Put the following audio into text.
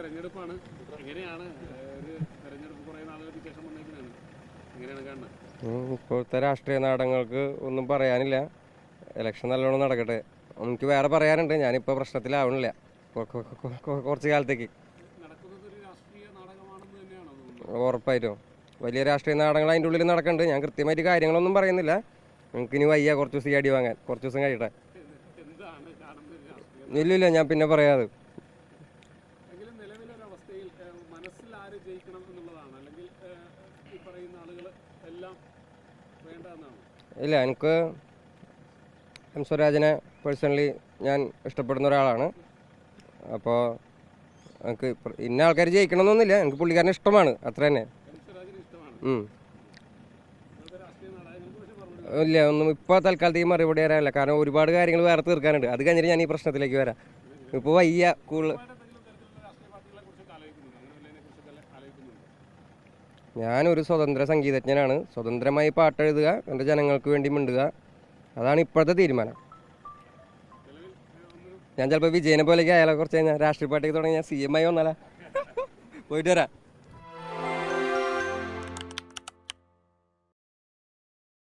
തെരഞ്ഞെടുപ്പാണ്. എങ്ങനെയാണ് ഒരു തെരഞ്ഞെടുപ്പ് കുറേ നാളുകൾക്ക് ശേഷം വന്നേക്കുന്നതാണ്, എങ്ങനെയാണ് കാണുന്നത്? ഇപ്പോഴത്തെ രാഷ്ട്രീയ നാടകങ്ങൾക്ക് ഒന്നും പറയാനില്ല. ഇലക്ഷൻ നല്ലോണം നടക്കട്ടെ. എനിക്ക് വേറെ പറയാനുണ്ട്, ഞാനിപ്പോൾ പ്രശ്നത്തിലാവണില്ല കുറച്ച് കാലത്തേക്ക്. നടക്കുന്നത് ഒരു രാഷ്ട്രീയ നാടകമാണെന്ന് തന്നെയാണോ തോന്നുന്നത്? ഉറപ്പായിട്ടും വലിയ രാഷ്ട്രീയ നാടകങ്ങൾ അതിൻ്റെ ഉള്ളിൽ നടക്കുന്നുണ്ട്. ഞാൻ കൃത്യമായിട്ട് കാര്യങ്ങളൊന്നും പറയുന്നില്ല. എനിക്കിനി വയ്യ കുറച്ച് ദിവസം അടി വാങ്ങാൻ, കുറച്ച് ദിവസം കഴിയട്ടെ. എന്താണ് കാണുന്നത് രാഷ്ട്രീയ? ഇല്ലില്ല, ഞാൻ പിന്നെ പറയാതെ. എങ്കിലും നിലവിലൊരവസ്ഥയിൽ മനസ്സിൽ ആര് ജയിക്കണം എന്നുള്ളതാണ്, അല്ലെങ്കിൽ ഈ പറയുന്ന ആളുകൾ എല്ലാം വേണ്ട എന്നാണ്? ഇല്ല, എനിക്ക് എം സ്വരാജിനെ പേഴ്സണലി ഞാൻ ഇഷ്ടപ്പെടുന്ന ഒരാളാണ്. അപ്പോൾ എനിക്ക് ഇന്ന ആൾക്കാർ ജയിക്കണമെന്നൊന്നുമില്ല, എനിക്ക് പുള്ളിക്കാരനെ ഇഷ്ടമാണ്, അത്ര തന്നെ. സ്വരാജിന് ഇഷ്ടമാണ്. രാഷ്ട്രീയ നാടകങ്ങൾക്ക് പക്ഷേ പറഞ്ഞു ഇല്ല, ഒന്നും ഇപ്പോൾ തൽക്കാലത്ത് ഈ മറുപടി തരാനില്ല. കാരണം ഒരുപാട് കാര്യങ്ങൾ വേറെ തീർക്കാനുണ്ട്. അത് കഴിഞ്ഞിട്ട് ഞാൻ ഈ പ്രശ്നത്തിലേക്ക് വരാം. ഇപ്പോൾ വയ്യ കൂടുതൽ. ഞാനൊരു സ്വതന്ത്ര സംഗീതജ്ഞനാണ്. സ്വതന്ത്രമായി പാട്ടെഴുതുക, എൻ്റെ ജനങ്ങൾക്ക് വേണ്ടി മിണ്ടുക, അതാണ് ഇപ്പോഴത്തെ തീരുമാനം. ഞാൻ ചിലപ്പോൾ വിജയനെ പോലെയൊക്കെ അയാളെ കുറച്ച് കഴിഞ്ഞാൽ രാഷ്ട്രീയ പാർട്ടിക്ക് തുടങ്ങി ഞാൻ CM ആയി വന്നാലാ. പോയിട്ട് വരാം.